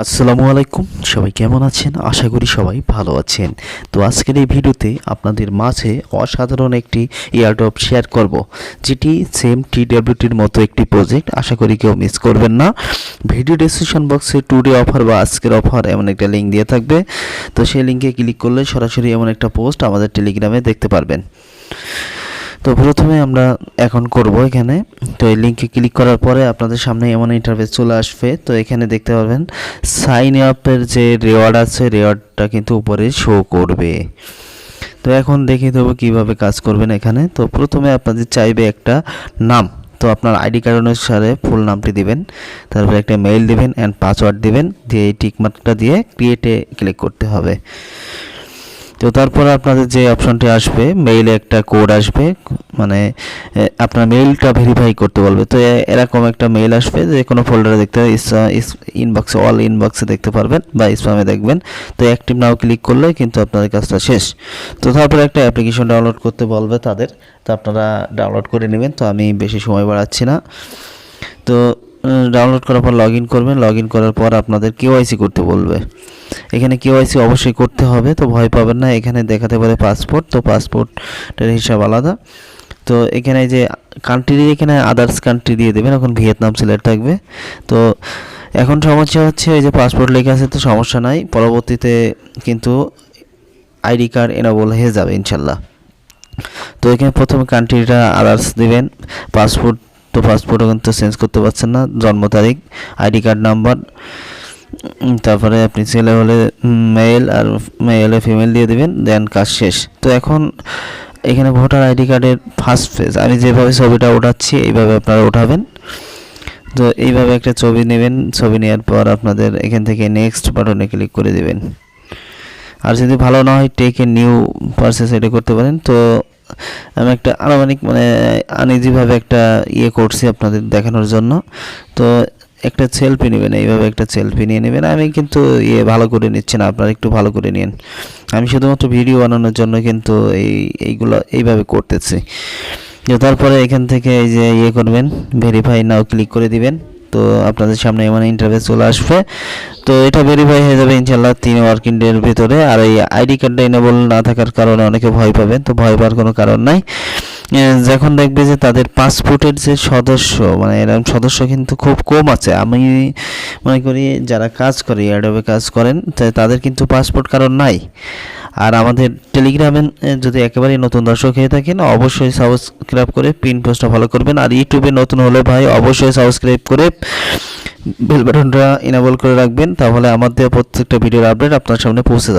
আসসালামু আলাইকুম, সবাই কেমন আছেন? আশা করি সবাই ভালো আছেন। তো আজকের এই ভিডিওতে আপনাদের মাঝে অসাধারণ একটি এয়ারড্রপ শেয়ার করব, যেটি সেম টিডব্লিউটির মতো একটি প্রজেক্ট। আশা করি কেউ মিস করবেন না। ভিডিও ডেসক্রিপশন বক্সে টুডে অফার বা আজকের অফার এমন একটা লিঙ্ক দিয়ে থাকবে। তো সেই লিঙ্কে ক্লিক করলে সরাসরি এমন একটা পোস্ট আমাদের টেলিগ্রামে দেখতে পারবেন। তো প্রথমে আমরা এখন করব এখানে। তো এই লিঙ্কে ক্লিক করার পরে আপনাদের সামনে এমন ইন্টারফেস চলে আসবে। তো এখানে দেখতে পারবেন সাইন আপের যে রেওয়ার্ড আছে, রেওয়ার্ডটা কিন্তু উপরে শো করবে। তো এখন দেখিয়ে দেবো কীভাবে কাজ করবেন এখানে। তো প্রথমে আপনাদের চাইবে একটা নাম। তো আপনার আইডি কার্ড অনুসারে ফুল নামটি দিবেন, তারপরে একটা মেইল দিবেন অ্যান্ড পাসওয়ার্ড দিবেন, দিয়ে এই টিকমার্কটা দিয়ে ক্রিয়েটে ক্লিক করতে হবে। তো তারপর আপনাদের যে অপশনটি আসবে, মেইলে একটা কোড আসবে, মানে আপনার মেইলটা ভেরিফাই করতে বলবে। তো এরকম একটা মেইল আসবে, যে কোনো ফোল্ডারে দেখতে ইনবক্সে, অল ইনবক্সে দেখতে পারবেন বা স্প্যামে দেখবেন। তো অ্যাক্টিভ নাও ক্লিক করলে কিন্তু আপনাদের কাজটা শেষ। তো তারপরে একটা অ্যাপ্লিকেশন ডাউনলোড করতে বলবে তাদের, তো আপনারা ডাউনলোড করে নেবেন। তো আমি বেশি সময় বাড়াচ্ছি না। তো ডাউনলোড করার পর লগ ইন করবেন। লগ ইন করার পর আপনাদের কেওয়াইসি করতে বলবে। এখানে কেওয়াইসি অবশ্যই করতে হবে, তো ভয় পাবেন না। এখানে দেখাতে পারে পাসপোর্ট, তো পাসপোর্টের হিসাব আলাদা। তো এখানে যে কান্ট্রি, এখানে আদার্স কান্ট্রি দিয়ে দেবেন। এখন ভিয়েতনাম সিলেক্ট থাকবে। তো এখন সমস্যা হচ্ছে এই যে পাসপোর্ট লেখা আছে, তো সমস্যা নাই, পরবর্তীতে কিন্তু আইডি কার্ড এনেবল হয়ে যাবে ইনশাল্লাহ। তো এখানে প্রথমে কান্ট্রিটা আদার্স দিবেন। পাসপোর্ট, তো পাসপোর্টও কিন্তু চেঞ্জ করতে পারছেন না, জন্ম তারিখ, আইডি কার্ড নাম্বার, তারপরে আপনি ছেলে হলে মেল আর মেয়ে ফিমেল দিয়ে দিবেন, দেন কাজ শেষ। তো এখন এখানে ভোটার আইডি কার্ডের ফার্স্ট পেজ আমি যেভাবে ছবিটা ওঠাচ্ছি এইভাবে আপনারা ওঠাবেন। তো এইভাবে একটা ছবি নেবেন। ছবি নেওয়ার পর আপনাদের এখান থেকে নেক্সট বাটনে ক্লিক করে দেবেন। আর যদি ভালো না হয় টেক এ নিউ প্রসেস এটা করতে পারেন। তো আমি একটা আনুমানিক আনইজিভাবে একটা করছি আপনাদের দেখানোর জন্য। তো একটা সেলফি নেবেন, এইভাবে একটা সেলফি নিয়ে নেবেন। আমি কিন্তু ভালো করে নিচ্ছি না, আপনারা একটু ভালো করে নিন। আমি শুধুমাত্র ভিডিও বানানোর জন্য কিন্তু এইগুলো এইভাবে করতেছি। তারপরে এখান থেকে এই যে করবেন, ভেরিফাই নাও ক্লিক করে দিবেন। তো আপনাদের সামনে এমন ইন্টারফেস চলে আসবে। তো এটা ভেরিফাই হয়ে যাবে ইনশাল্লাহ 3 ওয়ার্কিং ডের ভিতরে। আর এই আইডি কার্ডটা এনেবল না থাকার কারণে অনেকে ভয় পাবেন, তো ভয় পাওয়ার কোনো কারণ নাই। যখন দেখবে যে তাদের পাসপোর্টের যে সদস্য, মানে এরকম সদস্য কিন্তু খুব কম আছে। আমি মনে করি যারা কাজ করে, এয়ারড্রপে কাজ করেন, তাদের কিন্তু পাসপোর্ট কারণ নাই। আর আমাদের টেলিগ্রামে যদি একেবারেই নতুন দর্শক হয়ে থাকেন, অবশ্যই সাবস্ক্রাইব করে পিন পোস্টটা ফলো করবেন। আর ইউটিউবে নতুন হলে ভাই অবশ্যই সাবস্ক্রাইব করে বেল বাটনটা ইনেবল করে রাখবেন, তাহলে আমাদের প্রত্যেকটা ভিডিওর আপডেট আপনার সামনে পৌঁছে যাবে।